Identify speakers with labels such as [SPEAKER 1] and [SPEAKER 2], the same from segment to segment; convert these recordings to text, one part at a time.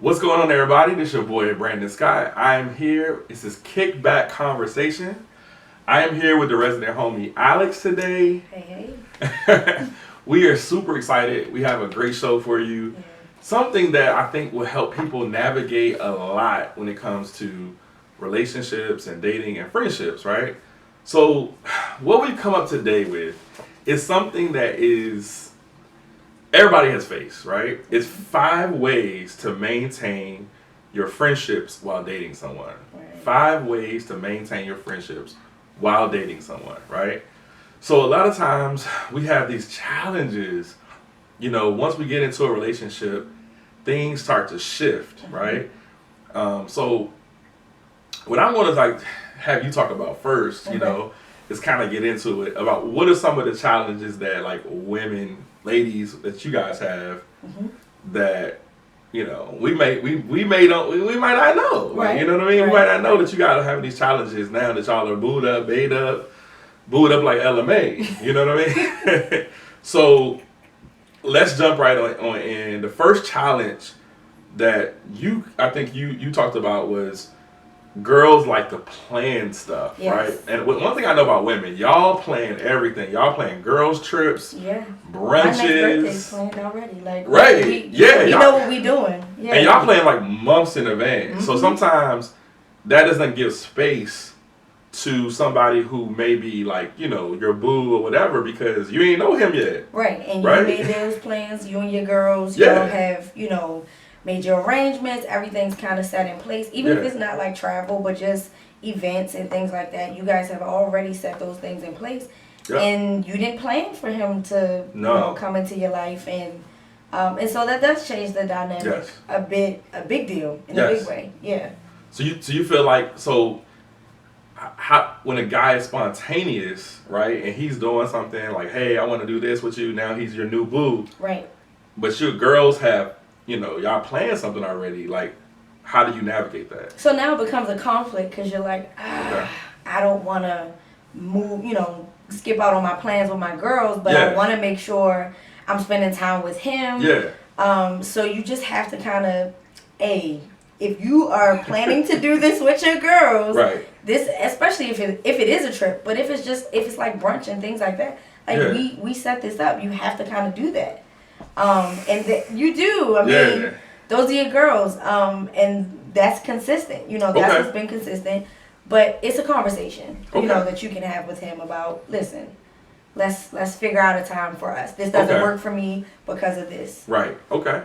[SPEAKER 1] What's going on, everybody? This is your boy Brandon Scott. I am here. It's this kickback conversation. I am here with the resident homie Alex today.
[SPEAKER 2] Hey,
[SPEAKER 1] hey. We are super excited. We have a great show for you.
[SPEAKER 2] Yeah.
[SPEAKER 1] Something that I think will help people navigate a lot when it comes to relationships and dating and friendships, right? So, what we've come up today with is something that is everybody has faced, right? It's 5 ways to maintain your friendships while dating someone.
[SPEAKER 2] Right.
[SPEAKER 1] 5 ways to maintain your friendships while dating someone, right? So a lot of times we have these challenges, once we get into a relationship, things start to shift, right? So what I'm going to have you talk about first, is kind of get into it about what are some of the challenges that women, ladies that you guys have that we might not know,
[SPEAKER 2] Right.
[SPEAKER 1] you know what I mean? We
[SPEAKER 2] Right.
[SPEAKER 1] might not know that you guys are having these challenges now that y'all are booed up like LMA, you know what I mean? So let's jump right on in. The first challenge that I think you talked about was girls like to plan stuff,
[SPEAKER 2] Yes.
[SPEAKER 1] right? And one thing I know about women, y'all plan everything. Y'all plan girls trips,
[SPEAKER 2] Yeah. My next birthday's
[SPEAKER 1] brunches,
[SPEAKER 2] planned already.
[SPEAKER 1] Right.
[SPEAKER 2] We
[SPEAKER 1] Y'all-
[SPEAKER 2] know what we doing. Yeah.
[SPEAKER 1] and y'all plan months in advance. So sometimes that doesn't give space to somebody who may be your boo or whatever because you ain't know him yet.
[SPEAKER 2] Right. And
[SPEAKER 1] Right?
[SPEAKER 2] you made those plans, you and your girls,
[SPEAKER 1] Yeah.
[SPEAKER 2] y'all have, made your arrangements, everything's kind of set in place. Even if
[SPEAKER 1] Yeah.
[SPEAKER 2] it's not like travel, but just events and things like that, you guys have already set those things in place.
[SPEAKER 1] Yeah.
[SPEAKER 2] And you didn't plan for him to
[SPEAKER 1] No.
[SPEAKER 2] come into your life and so that does change the dynamic
[SPEAKER 1] Yes.
[SPEAKER 2] a big deal in a
[SPEAKER 1] Yes.
[SPEAKER 2] big way. Yeah.
[SPEAKER 1] So you feel how when a guy is spontaneous, right, and he's doing something like, hey, I want to do this with you. Now he's your new boo,
[SPEAKER 2] Right.
[SPEAKER 1] but your girls have, y'all planned something already. Like, how do you navigate that?
[SPEAKER 2] So now it becomes a conflict because you're like,
[SPEAKER 1] Okay.
[SPEAKER 2] I don't want to move, skip out on my plans with my girls, but
[SPEAKER 1] Yeah.
[SPEAKER 2] I want to make sure I'm spending time with him.
[SPEAKER 1] Yeah,
[SPEAKER 2] So you just have to kind of, if you are planning to do this with your girls,
[SPEAKER 1] right.
[SPEAKER 2] this, especially if it is a trip, but if it's like brunch and things like that,
[SPEAKER 1] Yeah.
[SPEAKER 2] we set this up, you have to kind of do that. And you do. I mean,
[SPEAKER 1] Yeah.
[SPEAKER 2] those are your girls. And that's consistent. That's
[SPEAKER 1] Okay.
[SPEAKER 2] what's been consistent. But it's a conversation,
[SPEAKER 1] Okay.
[SPEAKER 2] that you can have with him about, listen, let's figure out a time for us. This doesn't
[SPEAKER 1] Okay.
[SPEAKER 2] work for me because of this.
[SPEAKER 1] Right. Okay.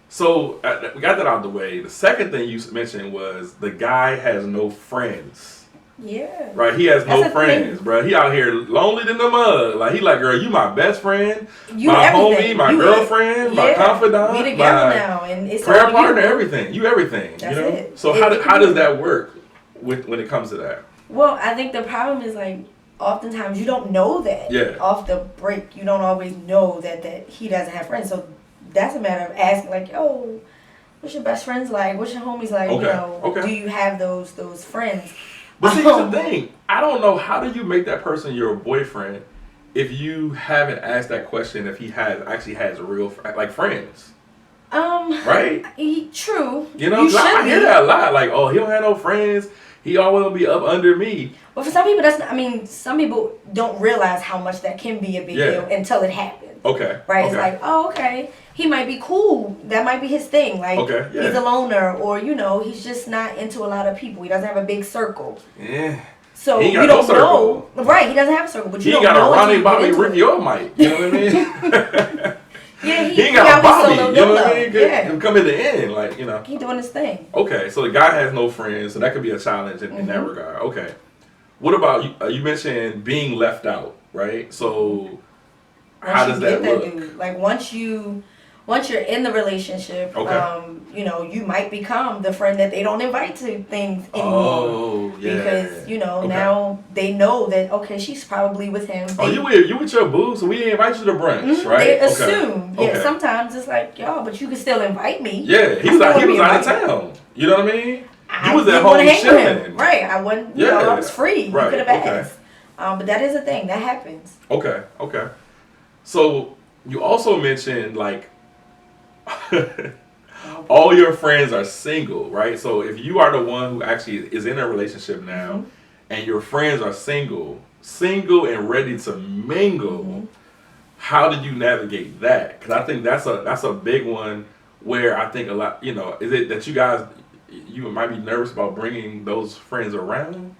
[SPEAKER 1] So we got that out of the way. The second thing you mentioned was the guy has no friends.
[SPEAKER 2] Yeah.
[SPEAKER 1] Right, he has no
[SPEAKER 2] That's a
[SPEAKER 1] friends,
[SPEAKER 2] thing.
[SPEAKER 1] bro. He out here lonely than the mud. He like, girl, you my best friend,
[SPEAKER 2] You
[SPEAKER 1] my
[SPEAKER 2] everything.
[SPEAKER 1] homie, my
[SPEAKER 2] You
[SPEAKER 1] girlfriend, my
[SPEAKER 2] yeah.
[SPEAKER 1] confidant,
[SPEAKER 2] We together
[SPEAKER 1] my
[SPEAKER 2] now, and it's
[SPEAKER 1] prayer
[SPEAKER 2] all
[SPEAKER 1] partner,
[SPEAKER 2] you.
[SPEAKER 1] everything. You everything.
[SPEAKER 2] That's it.
[SPEAKER 1] So
[SPEAKER 2] It-
[SPEAKER 1] how does that work when it comes to that?
[SPEAKER 2] Well, I think the problem is oftentimes you don't know that.
[SPEAKER 1] Yeah.
[SPEAKER 2] Off the break, you don't always know that he doesn't have friends. So that's a matter of asking, yo, what's your best friends like? What's your homies like?
[SPEAKER 1] Okay, okay.
[SPEAKER 2] Do you have those friends?
[SPEAKER 1] But see, here's the thing. I don't know, how do you make that person your boyfriend if you haven't asked that question if he actually has real friends, right?
[SPEAKER 2] True.
[SPEAKER 1] You
[SPEAKER 2] should
[SPEAKER 1] I hear
[SPEAKER 2] be.
[SPEAKER 1] that a lot. Like, he don't have no friends. He always will be up under me.
[SPEAKER 2] But for some people, some people don't realize how much that can be a big
[SPEAKER 1] Yeah.
[SPEAKER 2] deal until it happens.
[SPEAKER 1] Okay.
[SPEAKER 2] Right?
[SPEAKER 1] Okay.
[SPEAKER 2] It's like, oh, okay. He might be cool. That might be his thing.
[SPEAKER 1] Okay, yeah.
[SPEAKER 2] He's a loner, or he's just not into a lot of people. He doesn't have a big circle.
[SPEAKER 1] Yeah.
[SPEAKER 2] So
[SPEAKER 1] He ain't got
[SPEAKER 2] you
[SPEAKER 1] no
[SPEAKER 2] don't
[SPEAKER 1] circle.
[SPEAKER 2] know. Right, he doesn't have a circle, but
[SPEAKER 1] He
[SPEAKER 2] you
[SPEAKER 1] ain't
[SPEAKER 2] don't
[SPEAKER 1] got
[SPEAKER 2] know
[SPEAKER 1] a
[SPEAKER 2] until
[SPEAKER 1] Ronnie,
[SPEAKER 2] you
[SPEAKER 1] Bobby,
[SPEAKER 2] get into
[SPEAKER 1] Ricky,
[SPEAKER 2] it.
[SPEAKER 1] or Mike. You know what I mean?
[SPEAKER 2] Yeah,
[SPEAKER 1] He ain't got a
[SPEAKER 2] out
[SPEAKER 1] Bobby.
[SPEAKER 2] his solo
[SPEAKER 1] You know what I
[SPEAKER 2] dolo.
[SPEAKER 1] mean?
[SPEAKER 2] Yeah.
[SPEAKER 1] He'll come in the end,
[SPEAKER 2] He doing his thing.
[SPEAKER 1] Okay, so the guy has no friends, so that could be a challenge in that regard. Okay. What about you? You mentioned being left out, right? So how does that look?
[SPEAKER 2] Dude, once you're in the relationship,
[SPEAKER 1] Okay.
[SPEAKER 2] You might become the friend that they don't invite to things anymore.
[SPEAKER 1] Oh, yeah.
[SPEAKER 2] Because
[SPEAKER 1] Okay.
[SPEAKER 2] now they know that she's probably with him.
[SPEAKER 1] Oh, you with your boo, so we didn't invite you to brunch, right?
[SPEAKER 2] They
[SPEAKER 1] Okay.
[SPEAKER 2] assume. Yeah,
[SPEAKER 1] Okay.
[SPEAKER 2] sometimes it's like, y'all, but you can still invite me.
[SPEAKER 1] Yeah, he
[SPEAKER 2] I
[SPEAKER 1] was
[SPEAKER 2] still
[SPEAKER 1] out
[SPEAKER 2] wanna be
[SPEAKER 1] of
[SPEAKER 2] invited.
[SPEAKER 1] town. You know what I mean?
[SPEAKER 2] I
[SPEAKER 1] You was at
[SPEAKER 2] didn't wanna
[SPEAKER 1] home
[SPEAKER 2] hang with him.
[SPEAKER 1] chilling.
[SPEAKER 2] Right. I wasn't,
[SPEAKER 1] Yeah.
[SPEAKER 2] I was free.
[SPEAKER 1] Right,
[SPEAKER 2] You could have
[SPEAKER 1] okay.
[SPEAKER 2] asked. But that is a thing. That happens.
[SPEAKER 1] Okay. So you also mentioned all your friends are single, right? So if you are the one who actually is in a relationship now,
[SPEAKER 2] Mm-hmm.
[SPEAKER 1] and your friends are single and ready to mingle,
[SPEAKER 2] Mm-hmm.
[SPEAKER 1] how did you navigate that? Because I think that's a big one where I think a lot, is it that you might be nervous about bringing those friends around?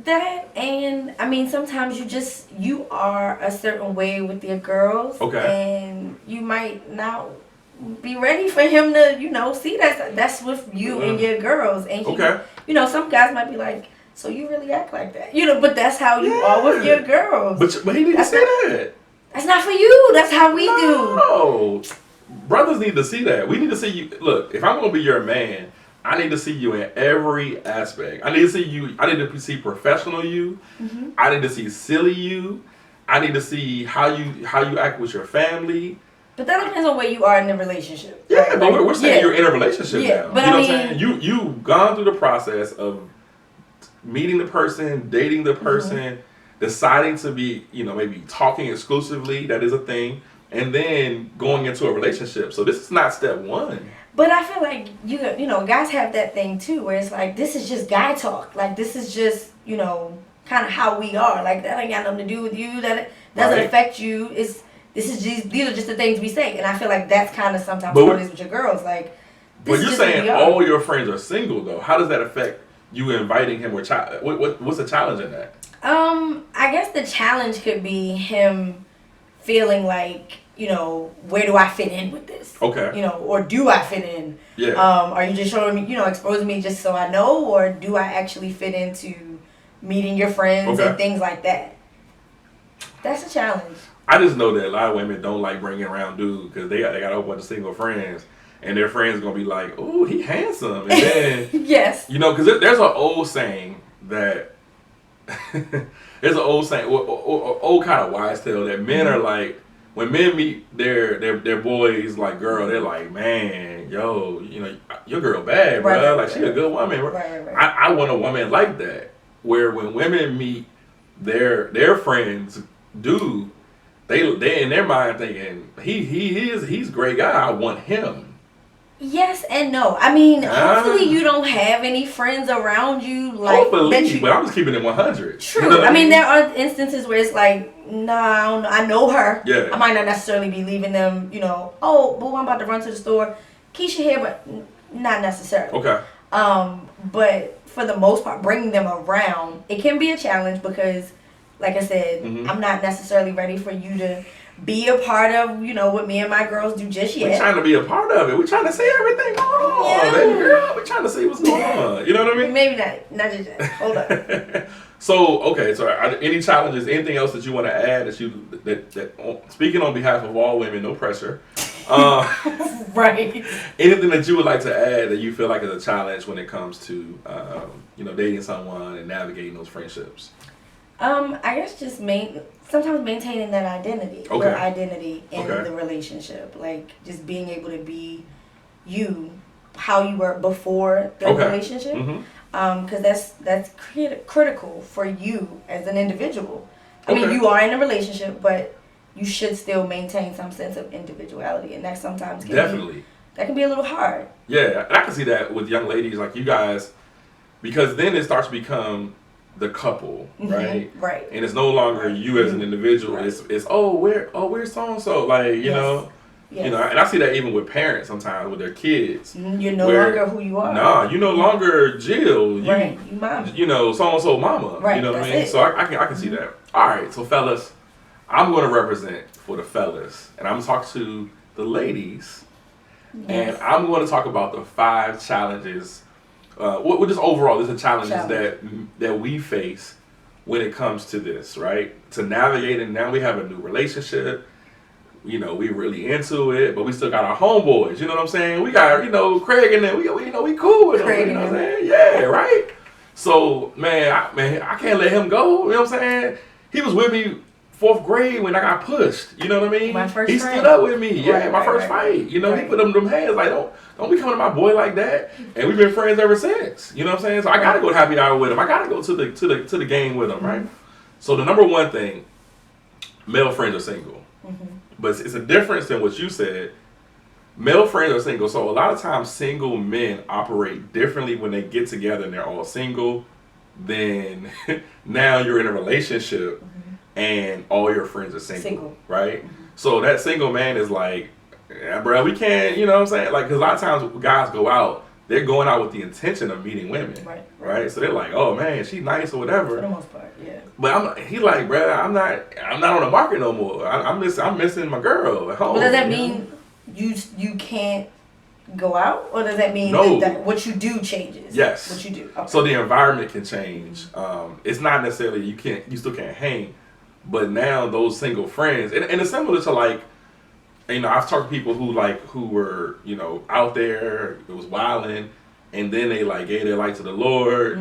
[SPEAKER 2] That, and I mean, sometimes you are a certain way with your girls,
[SPEAKER 1] Okay.
[SPEAKER 2] and you might not be ready for him to, see that's with you and your girls, and
[SPEAKER 1] Okay.
[SPEAKER 2] some guys might be like, so you really act like that, but that's how you are with your girls.
[SPEAKER 1] But he didn't
[SPEAKER 2] That's
[SPEAKER 1] say
[SPEAKER 2] not-
[SPEAKER 1] that.
[SPEAKER 2] That's not for you. That's how we do.
[SPEAKER 1] No. Brothers need to see that. We need to see you. Look, if I'm going to be your man, I need to see you in every aspect. I need to see you. I need to see professional you.
[SPEAKER 2] Mm-hmm.
[SPEAKER 1] I need to see silly you. I need to see how you act with your family.
[SPEAKER 2] But that depends on where you are in the relationship.
[SPEAKER 1] Yeah,
[SPEAKER 2] right?
[SPEAKER 1] but we're saying
[SPEAKER 2] Yeah.
[SPEAKER 1] you're in a relationship
[SPEAKER 2] Yeah,
[SPEAKER 1] now.
[SPEAKER 2] but
[SPEAKER 1] you know
[SPEAKER 2] I
[SPEAKER 1] what I'm saying? You've gone through the process of meeting the person, dating the person, deciding to be, maybe talking exclusively. That is a thing. And then going into a relationship. So this is not step one.
[SPEAKER 2] But I feel like guys have that thing too, where it's like this is just guy talk. Like this is just kind of how we are. Like that ain't got nothing to do with you. That doesn't
[SPEAKER 1] Right.
[SPEAKER 2] affect you. These are just the things we say, and I feel like that's kind of sometimes
[SPEAKER 1] But
[SPEAKER 2] what it is with your girls. Like,
[SPEAKER 1] But
[SPEAKER 2] this is
[SPEAKER 1] you're
[SPEAKER 2] just who
[SPEAKER 1] saying
[SPEAKER 2] we are.
[SPEAKER 1] all your friends are single though. How does that affect you inviting him or what's the challenge in that?
[SPEAKER 2] I guess the challenge could be him feeling like where do I fit in with this?
[SPEAKER 1] Okay.
[SPEAKER 2] Or do I fit in?
[SPEAKER 1] Yeah.
[SPEAKER 2] Are you just showing me, exposing me just so I know, or do I actually fit into meeting your friends
[SPEAKER 1] Okay.
[SPEAKER 2] and things like that? That's a challenge.
[SPEAKER 1] I just know that a lot of women don't like bringing around dudes because they got a whole bunch of single friends, and their friends gonna be like, "Oh, he handsome," and then
[SPEAKER 2] Yes.
[SPEAKER 1] because there's an old saying that there's an old saying, or old kind of wise tale that men are like when men meet their boys like girl, they're like, man, yo, your girl bad, bro.
[SPEAKER 2] Right,
[SPEAKER 1] like she a good woman.
[SPEAKER 2] Right.
[SPEAKER 1] I want a woman like that, where when women meet their friends, dude, they in their mind thinking he's a great guy. I want him.
[SPEAKER 2] Yes and no. I mean,
[SPEAKER 1] Ah.
[SPEAKER 2] hopefully you don't have any friends around you like
[SPEAKER 1] Hopefully,
[SPEAKER 2] that you.
[SPEAKER 1] but I'm just keeping it 100.
[SPEAKER 2] True.
[SPEAKER 1] You know what
[SPEAKER 2] I mean, there are instances where it's like, no, I don't know. I know her.
[SPEAKER 1] Yeah.
[SPEAKER 2] I might not necessarily be leaving them, oh, boo, I'm about to run to the store. Keisha here, but not necessarily.
[SPEAKER 1] Okay.
[SPEAKER 2] But for the most part, bringing them around, it can be a challenge because, like I said,
[SPEAKER 1] Mhm.
[SPEAKER 2] I'm not necessarily ready for you to be a part of, what me and my girls do just
[SPEAKER 1] We're
[SPEAKER 2] yet.
[SPEAKER 1] trying to be a part of it. We're trying to see everything going on,
[SPEAKER 2] Yeah.
[SPEAKER 1] baby girl. We're trying to see what's going on. You know what I mean?
[SPEAKER 2] Maybe not just yet. Hold up.
[SPEAKER 1] So okay, so are there any challenges? Anything else that you want to add? That speaking on behalf of all women, no pressure.
[SPEAKER 2] Right.
[SPEAKER 1] Anything that you would like to add that you feel like is a challenge when it comes to dating someone and navigating those friendships?
[SPEAKER 2] I guess just sometimes maintaining that identity,
[SPEAKER 1] Okay.
[SPEAKER 2] your identity in
[SPEAKER 1] Okay.
[SPEAKER 2] the relationship, like just being able to be you, how you were before the
[SPEAKER 1] Okay.
[SPEAKER 2] relationship,
[SPEAKER 1] Mm-hmm.
[SPEAKER 2] because that's critical for you as an individual. I mean,
[SPEAKER 1] Okay.
[SPEAKER 2] you are in a relationship, but you should still maintain some sense of individuality, and that sometimes
[SPEAKER 1] Definitely.
[SPEAKER 2] that can be a little hard.
[SPEAKER 1] Yeah, and I can see that with young ladies like you guys, because then it starts to become the couple, right?
[SPEAKER 2] Right.
[SPEAKER 1] And it's no longer you as an individual.
[SPEAKER 2] Right.
[SPEAKER 1] It's where's so and so, like
[SPEAKER 2] Yes.
[SPEAKER 1] and I see that even with parents sometimes with their kids.
[SPEAKER 2] You're no
[SPEAKER 1] Where-
[SPEAKER 2] longer who you are.
[SPEAKER 1] Nah, you no longer Jill. You
[SPEAKER 2] Right. You mom.
[SPEAKER 1] so and so mama.
[SPEAKER 2] Right,
[SPEAKER 1] You know what I
[SPEAKER 2] that's
[SPEAKER 1] mean?
[SPEAKER 2] it.
[SPEAKER 1] So I can see that. All right, so fellas, I'm going to represent for the fellas, and I'm going to talk to the ladies, and
[SPEAKER 2] Yes.
[SPEAKER 1] I'm going to talk about the 5 challenges. What just overall, these are challenges
[SPEAKER 2] Challenge.
[SPEAKER 1] that we face when it comes to this, right? To navigate, and now we have a new relationship. We really into it, but we still got our homeboys. You know what I'm saying? We got Craig and them. We cool with them.
[SPEAKER 2] Craig
[SPEAKER 1] You know
[SPEAKER 2] and
[SPEAKER 1] what I'm saying? Yeah, right. So I can't let him go. You know what I'm saying? He was with me 4th grade when I got pushed. You know what I mean?
[SPEAKER 2] My first
[SPEAKER 1] he
[SPEAKER 2] friend.
[SPEAKER 1] stood up with me. Yeah,
[SPEAKER 2] Right,
[SPEAKER 1] my
[SPEAKER 2] right,
[SPEAKER 1] first
[SPEAKER 2] right.
[SPEAKER 1] fight. He
[SPEAKER 2] Right.
[SPEAKER 1] put them hands like don't be coming to my boy like that. And we've been friends ever since. You know what I'm saying? So I gotta go to happy hour with him. I gotta go to the game with him, right? So the number one thing, male friends are single.
[SPEAKER 2] Mm-hmm.
[SPEAKER 1] But it's a difference than what you said. male friends are single. So a lot of times single men operate differently when they get together and they're all single. Then now you're in a relationship and all your friends are single. Right? So that single man is like, yeah, bro, we can't, you know what I'm saying? Like, because a lot of times guys go out, they're going out with the intention of meeting women. Right? So they're like, oh man, she's nice or whatever.
[SPEAKER 2] For the most part, yeah.
[SPEAKER 1] But he like, bro, I'm not on the market no more. I'm missing my girl at home.
[SPEAKER 2] But does that mean you can't go out, or does that mean that what you do changes?
[SPEAKER 1] Yes.
[SPEAKER 2] What you do. Okay.
[SPEAKER 1] So the environment can change. It's not necessarily you still can't hang, but now those single friends, and it's similar to like, you know, I've talked to people who were, you know, out there, it was wilding, and then they like gave their life to the Lord,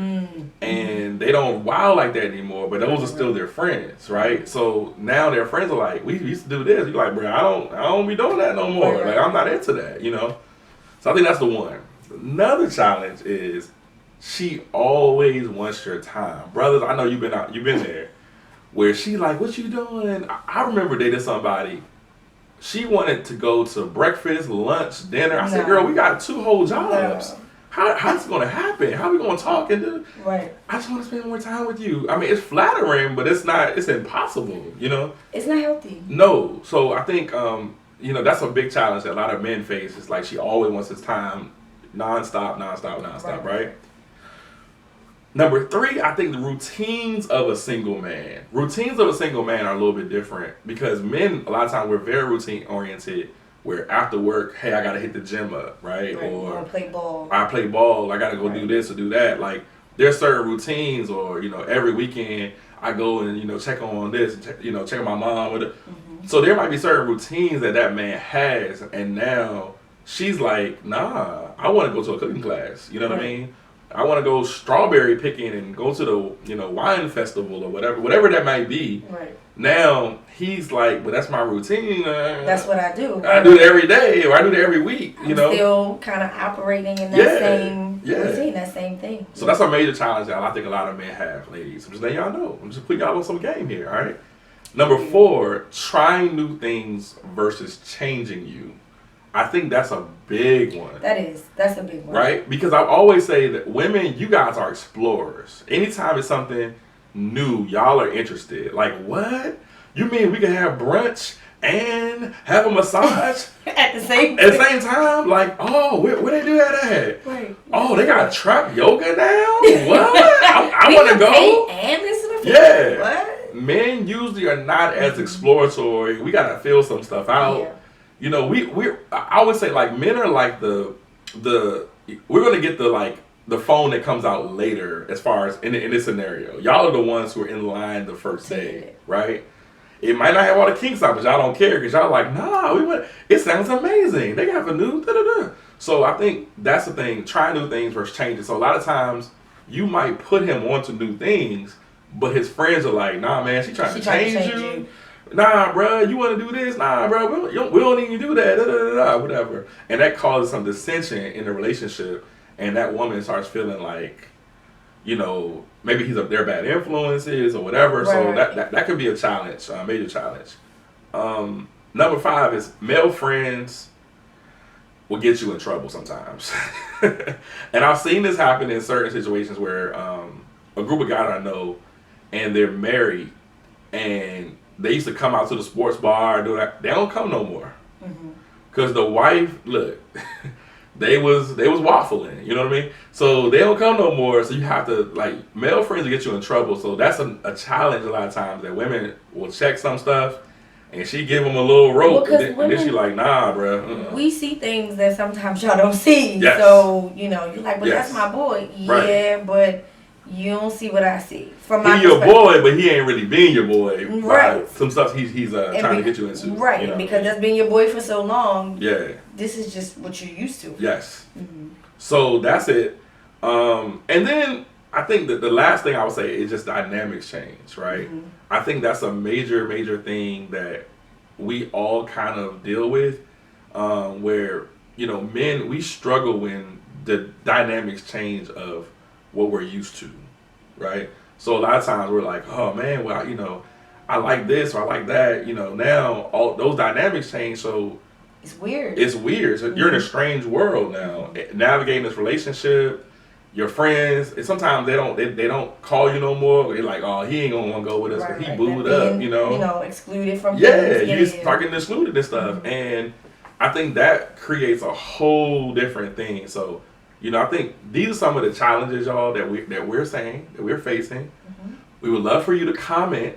[SPEAKER 1] and they don't wild like that anymore. But those are still their friends, right? So now their friends are like, we used to do this. You're like, bro, I don't be doing that no more. Like I'm not into that, you know. So I think that's the one. Another challenge is she always wants your time, brothers. I know you've been there, where she like, what you doing? I remember dating somebody. She wanted to go to breakfast, lunch, dinner. I said, girl, we got 2 whole jobs.
[SPEAKER 2] No.
[SPEAKER 1] How's it going to happen? How are we going to talk and do?
[SPEAKER 2] Right.
[SPEAKER 1] I just want to spend more time with you. I mean, it's flattering, but it's impossible, you know?
[SPEAKER 2] It's not healthy.
[SPEAKER 1] No. So I think, you know, that's a big challenge that a lot of men face. It's like she always wants his time nonstop, right? Number 3, I think the routines of a single man. Routines of a single man are a little bit different because men, a lot of times, we're very routine oriented. Where after work, hey, I gotta hit the gym up, right? Or
[SPEAKER 2] I play ball.
[SPEAKER 1] I play ball. I gotta go do this or do that. Like there's certain routines, or you know, every weekend I go and you know check on this, check on my mom. So there might be certain routines that man has, and now she's like, nah, I want to go to a cooking class. You know what I mean? I want to go strawberry picking and go to the wine festival or whatever that might be.
[SPEAKER 2] Right.
[SPEAKER 1] Now he's like, but that's my routine.
[SPEAKER 2] That's what I do.
[SPEAKER 1] I do it every day, or I do it every week. You know,
[SPEAKER 2] still kind of operating in that same routine, that same thing.
[SPEAKER 1] So that's a major challenge that I think a lot of men have, ladies. I'm just letting y'all know. I'm just putting y'all on some game here. All right. Number 4, trying new things versus changing you. I think that's a big one.
[SPEAKER 2] That's a big one.
[SPEAKER 1] Right? Because I always say that women, you guys are explorers. Anytime it's something new, y'all are interested. Like, what? You mean we can have brunch and have a massage
[SPEAKER 2] at the same
[SPEAKER 1] time? Like, oh, where they do that at?
[SPEAKER 2] Right.
[SPEAKER 1] Oh, they got trap yoga now? What? I want to go.
[SPEAKER 2] And listen to
[SPEAKER 1] yeah.
[SPEAKER 2] What?
[SPEAKER 1] Men usually are not as exploratory. We gotta feel some stuff out.
[SPEAKER 2] Yeah.
[SPEAKER 1] You know, I would say like men are like we're gonna get the phone that comes out later as far as in this scenario. Y'all are the ones who are in line the first day, right? It might not have all the kinks out, but y'all don't care because y'all like, nah, it sounds amazing. They have a new da-da-da. So I think that's the thing, trying new things versus changing. So a lot of times you might put him onto new things, but his friends are like, nah, man, she trying to change you. Nah, bro, you want to do this? Nah, bro, we don't even do that. Da, da, da, da, whatever. And that causes some dissension in the relationship. And that woman starts feeling like, you know, maybe they're bad influences or whatever. Right. So that could be a challenge, a major challenge. Number 5 is male friends will get you in trouble sometimes. And I've seen this happen in certain situations where a group of guys I know, and they're married, and they used to come out to the sports bar and do that. They don't come no more. Because the wife, look, they was waffling, you know what I mean? So they don't come no more. So you have to, like, male friends will get you in trouble. So that's a challenge a lot of times, that women will check some stuff and she give them a little rope. And then she like, nah, bro.
[SPEAKER 2] We see things that sometimes y'all don't see.
[SPEAKER 1] Yes.
[SPEAKER 2] So, you know, you're like, well,
[SPEAKER 1] yes.
[SPEAKER 2] that's my boy.
[SPEAKER 1] Right.
[SPEAKER 2] Yeah, but you don't see what I see. From my
[SPEAKER 1] He's your boy, but he ain't really being your boy.
[SPEAKER 2] Right.
[SPEAKER 1] Some stuff he's trying to get you into.
[SPEAKER 2] Right,
[SPEAKER 1] you know?
[SPEAKER 2] Because that's been your boy for so long.
[SPEAKER 1] Yeah.
[SPEAKER 2] This is just what you're used to.
[SPEAKER 1] Yes. So that's it. And then I think that the last thing I would say is just dynamics change, right? I think that's a major, major thing that we all kind of deal with, where, you know, men, we struggle when the dynamics change of what we're used to, right? So a lot of times we're like, oh man, well, you know, I like this or I like that, you know, now all those dynamics change. So
[SPEAKER 2] It's weird.
[SPEAKER 1] It's weird. So you're in a strange world now, navigating this relationship. Your friends, and sometimes they don't call you no more. They're like, oh, he ain't gonna want to go with us because he booed up,
[SPEAKER 2] you know, excluded from
[SPEAKER 1] yeah,
[SPEAKER 2] things.
[SPEAKER 1] you start getting excluded and stuff, and I think that creates a whole different thing. So, you know, I think these are some of the challenges, y'all, that we're saying that we're facing. We would love for you to comment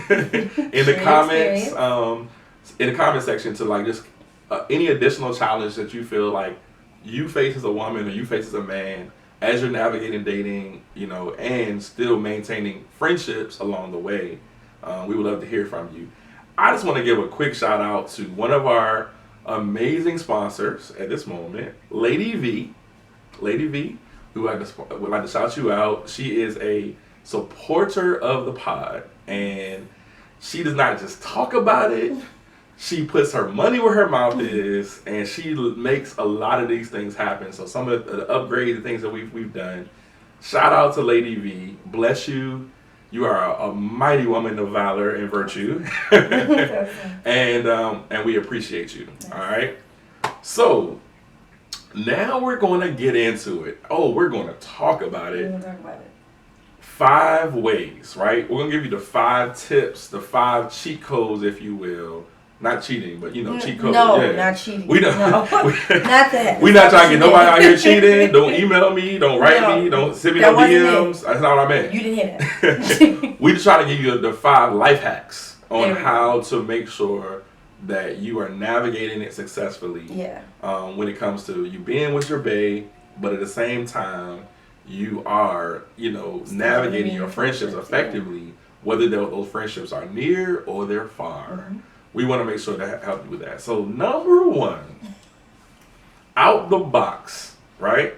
[SPEAKER 1] in the comments, in the comment section, to like just any additional challenge that you feel like you face as a woman or you face as a man as you're navigating dating, you know, and still maintaining friendships along the way. We would love to hear from you. I just want to give a quick shout out to one of our amazing sponsors at this moment, Lady V. Lady V, who would like to shout you out. She is a supporter of the pod, and she does not just talk about it. She puts her money where her mouth is, and she makes a lot of these things happen. So some of the upgrades and things that we've done. Shout out to Lady V. Bless you. You are a mighty woman of valor and virtue, and we appreciate you. All right. So now we're going to get into it. Oh, we're going to talk about it.
[SPEAKER 2] We're going to talk about it.
[SPEAKER 1] 5 ways, right? We're going to give you the 5 tips, the 5 cheat codes, if you will. Not cheating, but you know, cheat codes.
[SPEAKER 2] No,
[SPEAKER 1] yeah.
[SPEAKER 2] not cheating.
[SPEAKER 1] We don't.
[SPEAKER 2] No, not that.
[SPEAKER 1] We're not trying to get nobody out here cheating. Don't email me. Don't write me. Don't send me no DMs. That's not what I meant.
[SPEAKER 2] You didn't hear that.
[SPEAKER 1] We just try to give you the 5 life hacks on how to make sure that you are navigating it successfully.
[SPEAKER 2] Yeah.
[SPEAKER 1] When it comes to you being with your bae, but at the same time, you are, you know, navigating your friendships effectively, whether those friendships are near or they're far. We want to make sure to help you with that. So number 1, out the box, right?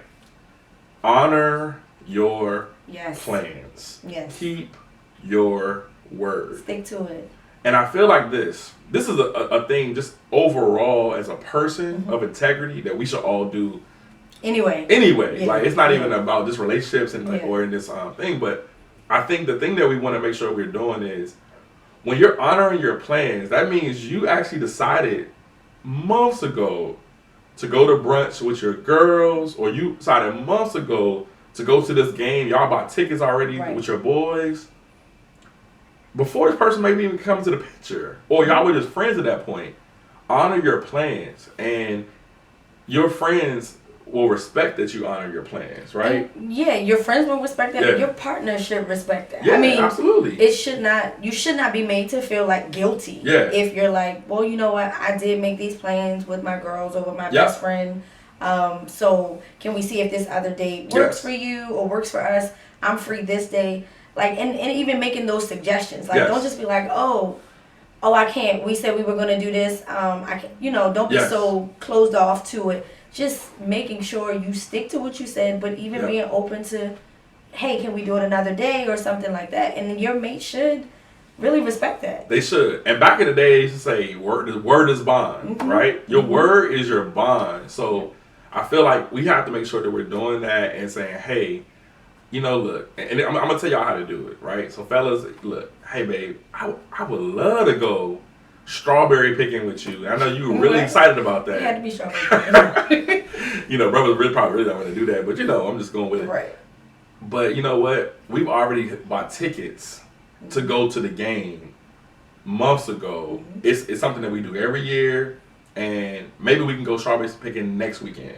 [SPEAKER 1] Honor your plans.
[SPEAKER 2] Yes.
[SPEAKER 1] Keep your word.
[SPEAKER 2] Stick to it.
[SPEAKER 1] And I feel like this is a thing just overall as a person of integrity that we should all do. Anyway, like it's not even about just relationships and like, or in this thing, but I think the thing that we want to make sure we're doing is when you're honoring your plans, that means you actually decided months ago to go to brunch with your girls, or you decided months ago to go to this game. Y'all bought tickets already with your boys. Before this person maybe even come to the picture, or y'all were just friends at that point. Honor your plans, and your friends will respect that you honor your plans, right?
[SPEAKER 2] And your friends will respect that. Your partner should respect that.
[SPEAKER 1] Yeah, I mean, absolutely.
[SPEAKER 2] You should not be made to feel like guilty.
[SPEAKER 1] Yeah.
[SPEAKER 2] If you're like, well, you know what, I did make these plans with my girls or with my best friend. So can we see if this other date works for you or works for us? I'm free this day. Like, and even making those suggestions. Like, don't just be like, oh, I can't. We said we were going to do this. I can't, don't be so closed off to it. Just making sure you stick to what you said, but even being open to, hey, can we do it another day or something like that? And your mate should really respect that.
[SPEAKER 1] They should. And back in the day, they used to say, word is bond, right? Your word is your bond. So I feel like we have to make sure that we're doing that and saying, hey, look, and I'm going to tell y'all how to do it, right? So fellas, look, hey, babe, I would love to go strawberry picking with you. I know you were really excited about that.
[SPEAKER 2] It had to be strawberry picking.
[SPEAKER 1] Brothers probably really don't want to do that, but I'm just going with it.
[SPEAKER 2] Right.
[SPEAKER 1] But you know what? We've already bought tickets to go to the game months ago. It's something that we do every year, and maybe we can go strawberry picking next weekend.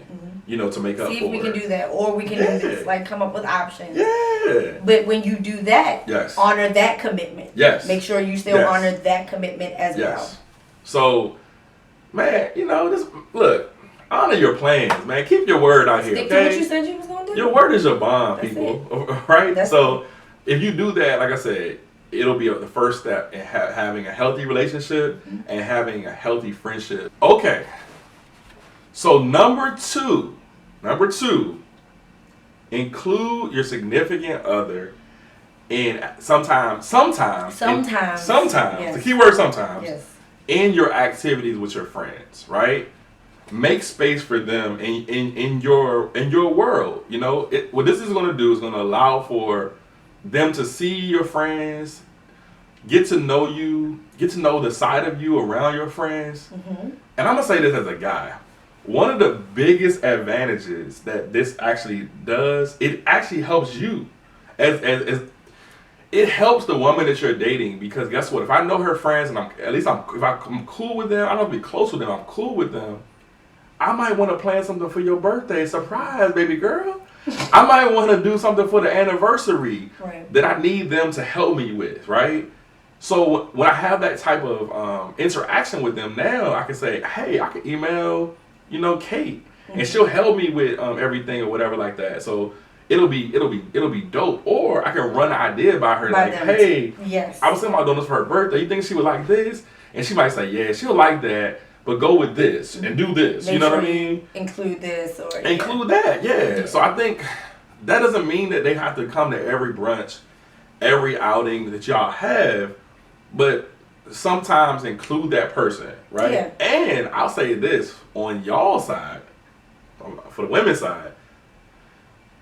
[SPEAKER 1] To make up for it.
[SPEAKER 2] See if we can do that, or we can do this, like come up with options.
[SPEAKER 1] Yeah.
[SPEAKER 2] But when you do that, honor that commitment.
[SPEAKER 1] Yes.
[SPEAKER 2] Make sure you still honor that commitment as well.
[SPEAKER 1] So, man, just look, honor your plans, man. Keep your word out here.
[SPEAKER 2] Stick to what you said you was gonna do.
[SPEAKER 1] Your word is your bond, people. Right? So, if you do that, like I said, it'll be the first step in having a healthy relationship and having a healthy friendship. Okay. So number two, include your significant other in sometimes,
[SPEAKER 2] yes.
[SPEAKER 1] the key word sometimes, in your activities with your friends, right? Make space for them in your world. What this is going to do is going to allow for them to see your friends, get to know you, get to know the side of you around your friends.
[SPEAKER 2] Mm-hmm.
[SPEAKER 1] And I'm gonna say this as a guy. One of the biggest advantages that this actually does, it actually helps you. As it helps the woman that you're dating, because guess what? If I know her friends and if I'm cool with them, I don't be close with them, I'm cool with them. I might want to plan something for your birthday, surprise, baby girl. I might want to do something for the anniversary that I need them to help me with, right? So when I have that type of interaction with them now, I can say, hey, I can email, Kate, and she'll help me with everything or whatever like that. So it'll be dope. Or I can run an idea by her, like, hey, I was thinking about doing this for her birthday. You think she would like this? And she might say, yeah, she'll like that. But go with this and do this. You know what I mean?
[SPEAKER 2] Include this or
[SPEAKER 1] include that. Yeah. So I think that doesn't mean that they have to come to every brunch, every outing that y'all have, but sometimes include that person, right?
[SPEAKER 2] Yeah.
[SPEAKER 1] And I'll say this on y'all side, for the women's side,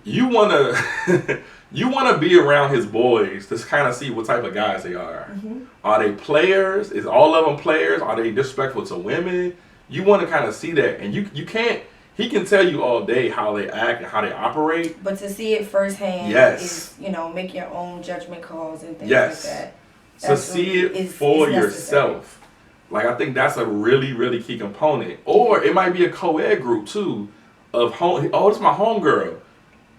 [SPEAKER 1] you wanna be around his boys to kind of see what type of guys they are.
[SPEAKER 2] Mm-hmm.
[SPEAKER 1] Are they players? Is all of them players? Are they disrespectful to women? You want to kind of see that, and you can't. He can tell you all day how they act and how they operate,
[SPEAKER 2] but to see it firsthand is, make your own judgment calls and things like that.
[SPEAKER 1] To see it for yourself. Like, I think that's a really, really key component. Or it might be a co-ed group too, of this is my homegirl.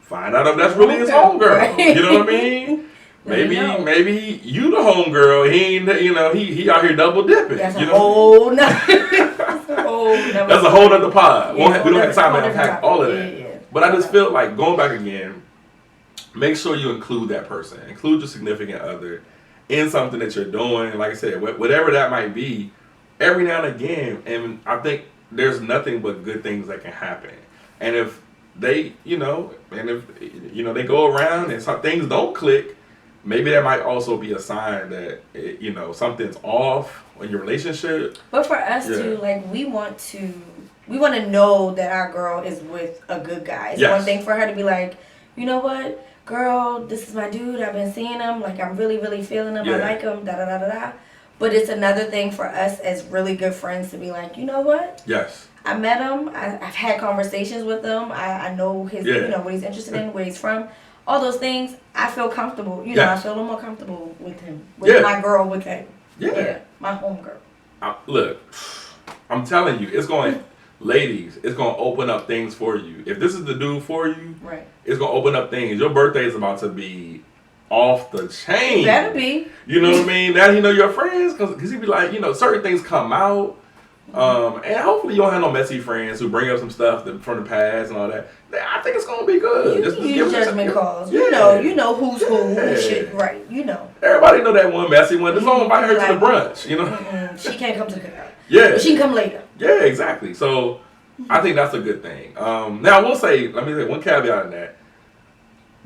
[SPEAKER 1] Find out if that's really his homegirl. Right. You know what I mean? Maybe you the homegirl. He ain't, he out here double dipping.
[SPEAKER 2] That's a whole nother.
[SPEAKER 1] That's a whole nother pod. We don't have time to unpack all of that. Yeah. But I just feel like, going back again, make sure you include that person. Include your significant other in something that you're doing. Like I said, whatever that might be, every now and again. And I think there's nothing but good things that can happen. And if they, they go around and some things don't click, maybe that might also be a sign that, something's off in your relationship.
[SPEAKER 2] But for us too, like, we want to know that our girl is with a good guy. It's one thing for her to be like, you know what, girl, this is my dude. I've been seeing him. Like, I'm really, really feeling him. I like him. Da da da da da. But it's another thing for us as really good friends to be like, you know what?
[SPEAKER 1] Yes.
[SPEAKER 2] I met him. I've had conversations with him. I know his, what he's interested in, where he's from. All those things, I feel comfortable. I feel a little more comfortable with him. With my girl, with him. Yeah. My homegirl.
[SPEAKER 1] Look, I'm telling you, it's going, ladies, it's going to open up things for you. If this is the dude for you, it's going to open up things. Your birthday is about to be off the chain.
[SPEAKER 2] It better be.
[SPEAKER 1] You know what I mean? Now you know your friends, because he be like, certain things come out. And hopefully you don't have no messy friends who bring up some stuff from the past and all that. I think it's gonna be good.
[SPEAKER 2] You use judgment calls. You know who's who. Shit, right?
[SPEAKER 1] Everybody know that one messy one. Just don't invite her to the brunch.
[SPEAKER 2] She can't come to the cookout.
[SPEAKER 1] Yeah,
[SPEAKER 2] but she can come later.
[SPEAKER 1] Yeah, exactly. So I think that's a good thing. Now I will say, let me say one caveat in that.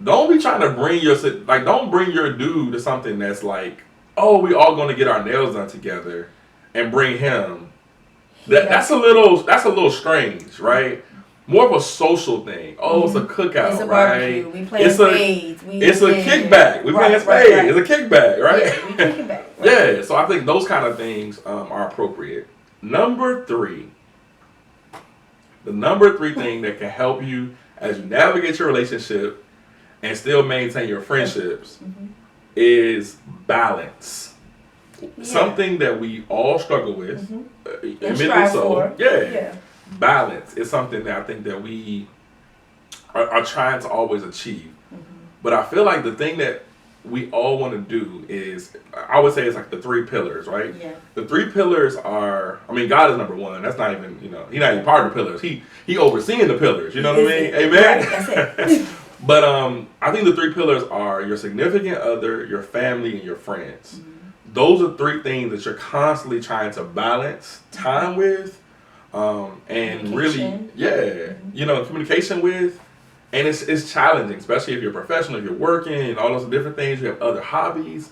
[SPEAKER 1] Don't be trying to don't bring your dude to something that's like, oh, we all gonna get our nails done together, and bring him. That's a little strange, right? More of a social thing. Oh, it's a cookout,
[SPEAKER 2] it's a
[SPEAKER 1] right?
[SPEAKER 2] Barbecue. We play spades.
[SPEAKER 1] It's a kickback. We playing spades. Right. It's a kickback, right?
[SPEAKER 2] Yeah, we kicking back. Right.
[SPEAKER 1] Yeah, so I think those kind of things are appropriate. Number 3. The number 3 thing that can help you as you navigate your relationship and still maintain your friendships is balance. Yeah. Something that we all struggle with.
[SPEAKER 2] Admittedly so.
[SPEAKER 1] Yeah. Balance is something that I think that we are trying to always achieve. But I feel like the thing that we all want to do is, I would say it's like the 3 pillars, right?
[SPEAKER 2] Yeah.
[SPEAKER 1] The 3 pillars are, God is number 1. That's not even, he's not even part of the pillars. He overseeing the pillars, you know what I mean? Amen?
[SPEAKER 2] Right, that's it.
[SPEAKER 1] But I think the 3 pillars are your significant other, your family, and your friends. Those are 3 things that you're constantly trying to balance time with, and really, communication with. And it's challenging, especially if you're professional, if you're working, and all those different things. You have other hobbies,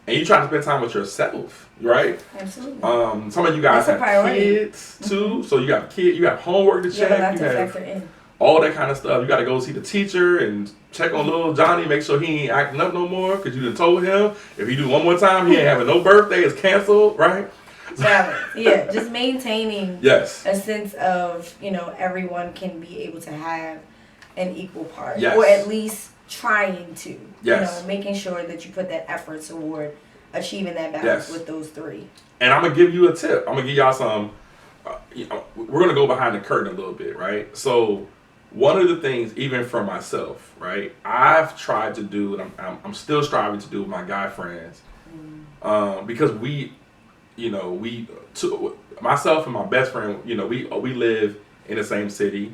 [SPEAKER 1] and you're trying to spend time with yourself, right?
[SPEAKER 2] Absolutely.
[SPEAKER 1] Some of you guys have kids too, so you got kids, you have homework to check,
[SPEAKER 2] you have
[SPEAKER 1] all that kind of stuff. You got to go see the teacher and check on little Johnny, make sure he ain't acting up no more because you done told him if he do one more time, he ain't having no birthday, it's canceled, right?
[SPEAKER 2] Balance. Yeah, just maintaining
[SPEAKER 1] yes.
[SPEAKER 2] a sense of, everyone can be able to have an equal part.
[SPEAKER 1] Yes.
[SPEAKER 2] Or at least trying to.
[SPEAKER 1] Yes.
[SPEAKER 2] Making sure that you put that effort toward achieving that balance with those three.
[SPEAKER 1] And I'm going to give you a tip. I'm going to give y'all some, we're going to go behind the curtain a little bit, right? So one of the things, even for myself, right, I've tried to do, and I'm still striving to do with my guy friends, because myself and my best friend, we live in the same city,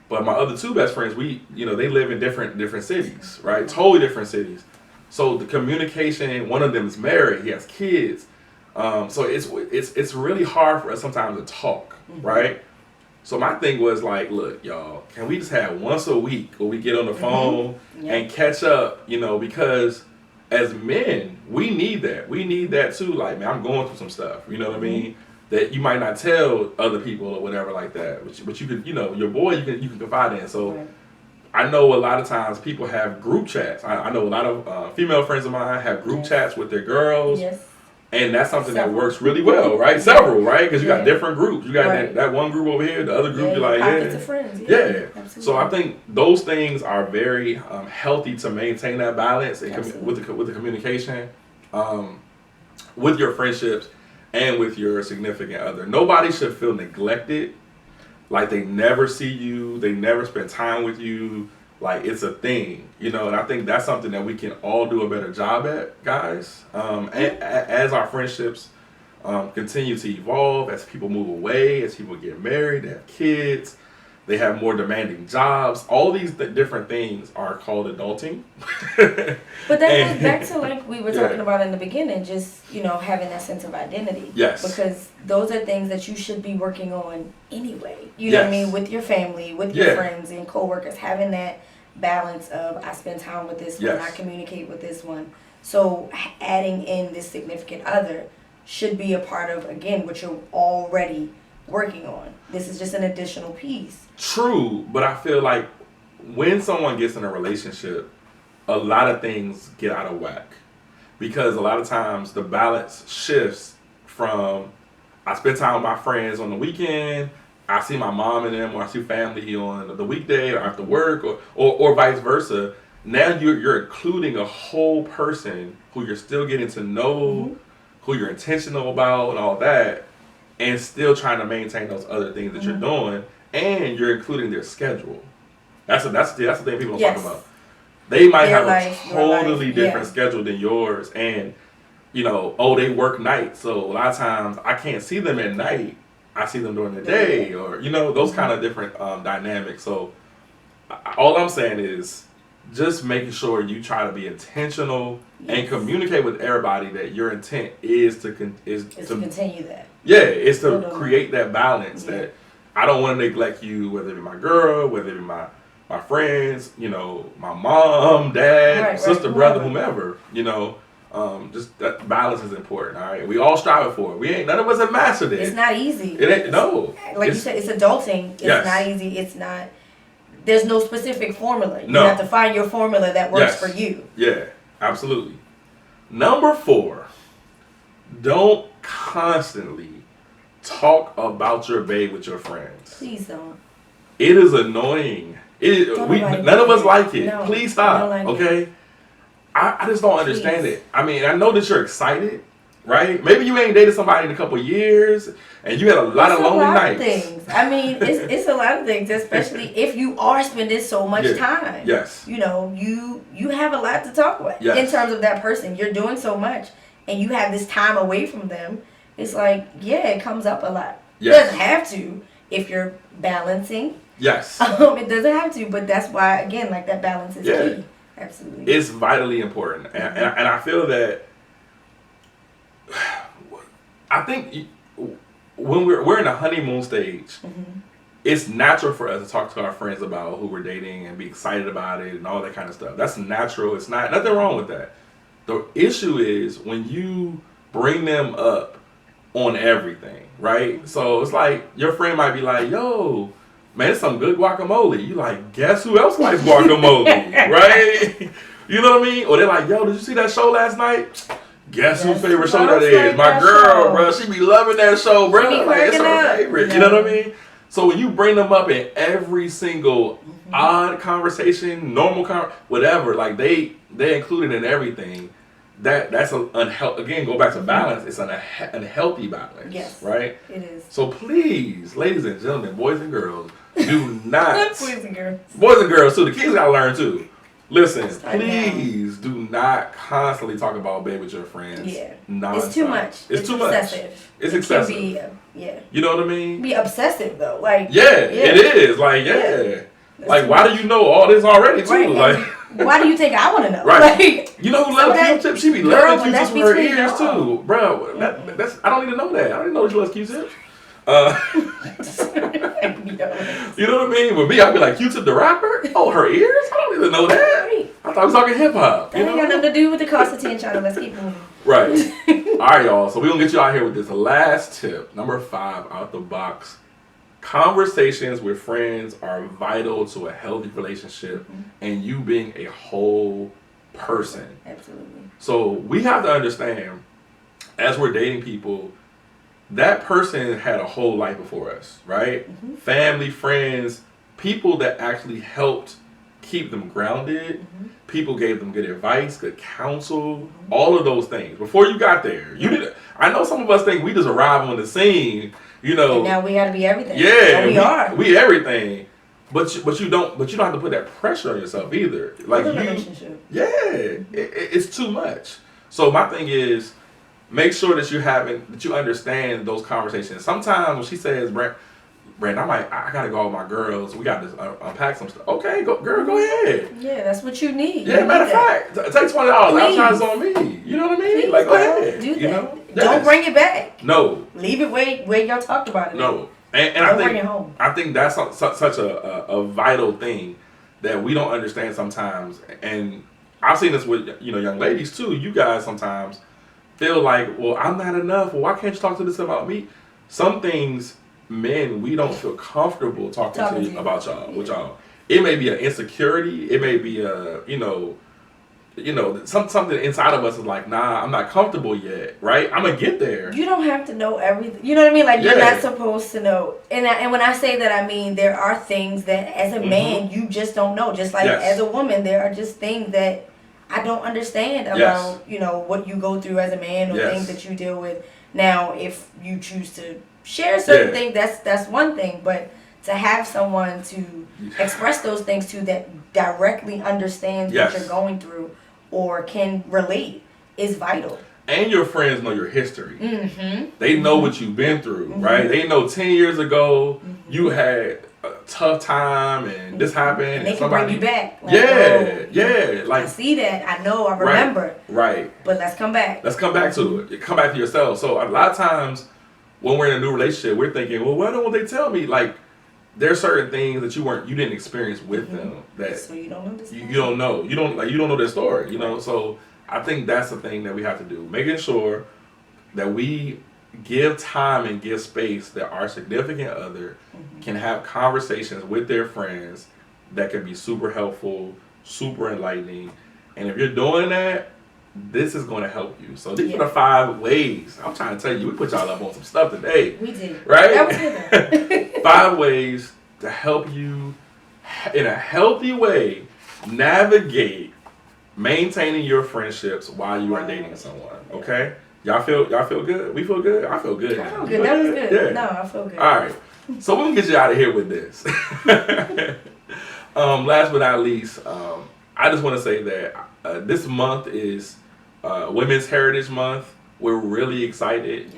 [SPEAKER 1] but my other two best friends, they live in different cities, right? Totally different cities. So the communication, one of them is married, he has kids, so it's really hard for us sometimes to talk, right? So my thing was like, look, y'all, can we just have once a week where we get on the phone and catch up, because as men, we need that. We need that too. Like, man, I'm going through some stuff, you know what I mean? That you might not tell other people or whatever like that. But you could, your boy, you can confide in. So I know a lot of times people have group chats. I know a lot of female friends of mine have group chats with their girls. Yes. And that's something that works really well, right? Several, right? Because you got different groups. You got that one group over here, the other group, you're like,
[SPEAKER 2] pockets of friends.
[SPEAKER 1] Yeah. So I think those things are very healthy to maintain that balance and with the communication, with your friendships, and with your significant other. Nobody should feel neglected, like they never see you, they never spend time with you. Like, it's a thing, and I think that's something that we can all do a better job at, guys. As our friendships continue to evolve, as people move away, as people get married, they have kids, they have more demanding jobs, all these different things are called adulting.
[SPEAKER 2] But that goes back to, like we were talking about in the beginning, just, having that sense of identity.
[SPEAKER 1] Yes.
[SPEAKER 2] Because those are things that you should be working on anyway. You know what I mean? With your family, with your friends and coworkers, having that balance of I spend time with this one, I communicate with this one. So adding in this significant other should be a part of, again, what you're already working on. This is just an additional piece.
[SPEAKER 1] True, but I feel like when someone gets in a relationship, a lot of things get out of whack. Because a lot of times the balance shifts from I spend time with my friends on the weekend, I see my mom and them, or I see family on the weekday or after work, or vice versa. Now you're including a whole person who you're still getting to know, who you're intentional about and all that, and still trying to maintain those other things that you're doing, and you're including their schedule. That's the thing people don't talk about. They might have a totally different schedule than yours, and they work nights, so a lot of times I can't see them at night. I see them during the day, or those kind of different dynamics. So all I'm saying is just making sure you try to be intentional and communicate with everybody that your intent is to
[SPEAKER 2] continue that.
[SPEAKER 1] Yeah, it's to create that balance that I don't want to neglect you, whether it be my girl, whether it be my friends, my mom, dad, sister, brother, whomever, just that balance is important. All right, we all strive for it. None of us have mastered it.
[SPEAKER 2] It's not easy.
[SPEAKER 1] It ain't. No,
[SPEAKER 2] like you said, it's adulting. It's not easy. It's not. There's no specific formula. You have to find your formula that works for you.
[SPEAKER 1] Yeah, absolutely. Number 4, don't constantly talk about your babe with your friends.
[SPEAKER 2] Please don't.
[SPEAKER 1] It is annoying. None of us like it.
[SPEAKER 2] No,
[SPEAKER 1] please stop. Okay. I just don't understand it. I mean, I know that you're excited, right? Maybe you ain't dated somebody in a couple years, and you had a lot of lonely nights.
[SPEAKER 2] Things. I mean, it's a lot of things, especially if you are spending so much time.
[SPEAKER 1] Yes.
[SPEAKER 2] You have a lot to talk about in terms of that person. You're doing so much, and you have this time away from them. It's like, it comes up a lot. Yes. It doesn't have to if you're balancing.
[SPEAKER 1] Yes.
[SPEAKER 2] It doesn't have to, but that's why, again, like that balance is key. Absolutely.
[SPEAKER 1] It's vitally important. And I feel that I think when we're in the honeymoon stage, it's natural for us to talk to our friends about who we're dating and be excited about it and all that kind of stuff. That's natural. It's nothing wrong with that. The issue is when you bring them up on everything, right? So it's like your friend might be like, yo, man, it's some good guacamole. You like, guess who else likes guacamole, right? You know what I mean? Or they're like, yo, did you see that show last night? Guess whose favorite show that is? My girl, bro. She be loving that show, bro. Like, it's her favorite. Yeah. You know what I mean? So when you bring them up in every single odd conversation, normal whatever, like they included in everything. That's an unhealthy. Again, go back to balance. It's an unhealthy balance. Yes, right. It is. So please, ladies and gentlemen, boys and girls, do not. Boys and girls too. The kids gotta learn too. Listen, please do not constantly talk about bed with your friends. Yeah, it's too much. It's too excessive. Much. It's excessive. Yeah. You know what I mean?
[SPEAKER 2] Be obsessive though, like.
[SPEAKER 1] Yeah, it is. Like, yeah. Like, why do you know all this already too? Right. Like,
[SPEAKER 2] why do you think I want to know?
[SPEAKER 1] Right. Like, you know who loves Q-tips? She be loving Q-tips with her ears too, bro. That's I don't need to know that. I don't even know she loves Q-tips. You know what I mean? With me, I'd be like, Q-Tip the rapper? Oh, her ears? I don't even know that. I thought I was talking hip hop.
[SPEAKER 2] That ain't got nothing to do with the Constantine channel. Let's keep moving.
[SPEAKER 1] Right. All right, y'all. So we're going to get you out here with this last tip. Number 5 out the box. Conversations with friends are vital to a healthy relationship and you being a whole person.
[SPEAKER 2] Absolutely.
[SPEAKER 1] So we have to understand, as we're dating people, that person had a whole life before us, right? Family, friends, people that actually helped keep them grounded. People gave them good advice, good counsel, all of those things. Before you got there, you did. I know some of us think we just arrive on the scene, you know.
[SPEAKER 2] And now we got to be everything.
[SPEAKER 1] Yeah, we are. We everything. But you don't have to put that pressure on yourself either. Like it's too much. So my thing is, make sure that you understand those conversations. Sometimes when she says, Brent, I gotta go with my girls. We got to unpack some stuff. Okay, go ahead.
[SPEAKER 2] Yeah, that's what you need.
[SPEAKER 1] Yeah, matter of fact, take $20. Outside's on me. You know what I mean?
[SPEAKER 2] Please,
[SPEAKER 1] like, go ahead.
[SPEAKER 2] Do that. You know? Yes. Don't bring it back.
[SPEAKER 1] No.
[SPEAKER 2] Leave it where y'all talked about it.
[SPEAKER 1] No. And I think that's such a vital thing that we don't understand sometimes. And I've seen this with young ladies too. You guys sometimes feel like, well, I'm not enough. Well, why can't you talk to this about me? Some things, men, we don't feel comfortable talking to you about y'all, with y'all. It may be an insecurity. It may be a, something inside of us is like, nah, I'm not comfortable yet, right? I'm going to get there.
[SPEAKER 2] You don't have to know everything. You know what I mean? Like, you're not supposed to know. And when I say that, I mean, there are things that as a man, you just don't know. Just like as a woman, there are just things that I don't understand about, what you go through as a man or things that you deal with. Now, if you choose to share certain things, that's one thing. But to have someone to express those things to that directly understands what you're going through or can relate is vital.
[SPEAKER 1] And your friends know your history. They know what you've been through, right? They know 10 years ago you had a tough time and this happened.
[SPEAKER 2] And they can bring you back.
[SPEAKER 1] Like,
[SPEAKER 2] Like, I see that. I know. I remember.
[SPEAKER 1] Right.
[SPEAKER 2] But let's come back.
[SPEAKER 1] Let's come back to it. Come back to yourself. So a lot of times when we're in a new relationship, we're thinking, well, why don't they tell me? Like, there's certain things that you didn't experience with them that
[SPEAKER 2] so you don't know this.
[SPEAKER 1] You don't know. You don't know their story. So I think that's the thing that we have to do, making sure that we give time and give space that our significant other can have conversations with their friends that can be super helpful, super enlightening, and if you're doing that, this is going to help you. So these are the 5 ways. I'm trying to tell you, we put y'all up on some stuff today.
[SPEAKER 2] We did.
[SPEAKER 1] Right?
[SPEAKER 2] That was good.
[SPEAKER 1] 5 ways to help you in a healthy way navigate maintaining your friendships while you are dating someone. Okay? Y'all feel good? We feel good? I feel good.
[SPEAKER 2] I feel good. That was good. Yeah. No, I feel good.
[SPEAKER 1] All right. So we're going to get you out of here with this. Last but not least, I just want to say that this month is Women's Heritage Month. We're really excited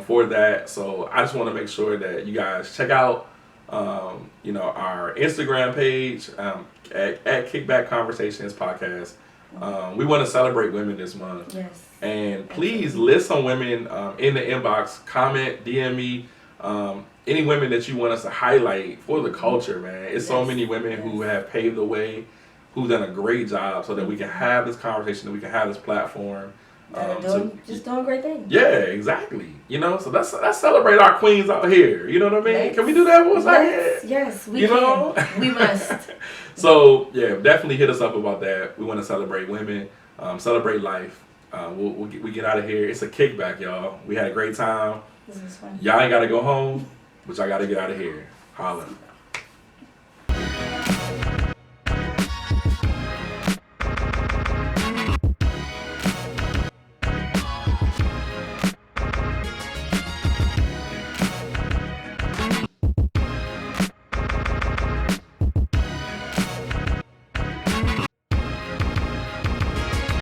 [SPEAKER 1] for that. So I just want to make sure that you guys check out our Instagram page at Kickback Conversations Podcast. We want to celebrate women this month.
[SPEAKER 2] Yes.
[SPEAKER 1] And please list some women in the inbox, comment, DM me, any women that you want us to highlight for the culture, man. It's so many women who have paved the way, who've done a great job so that we can have this conversation, that we can have this platform.
[SPEAKER 2] Just doing great things.
[SPEAKER 1] Yeah, exactly. You know, so let's celebrate our queens out here. You know what I mean? Can we do that once I get?
[SPEAKER 2] Yes, we can. We must.
[SPEAKER 1] So yeah, definitely hit us up about that. We want to celebrate women, celebrate life. We get out of here. It's a kickback, y'all. We had a great time.
[SPEAKER 2] This was fun.
[SPEAKER 1] Y'all ain't gotta go home, but y'all gotta get out of here. Holla.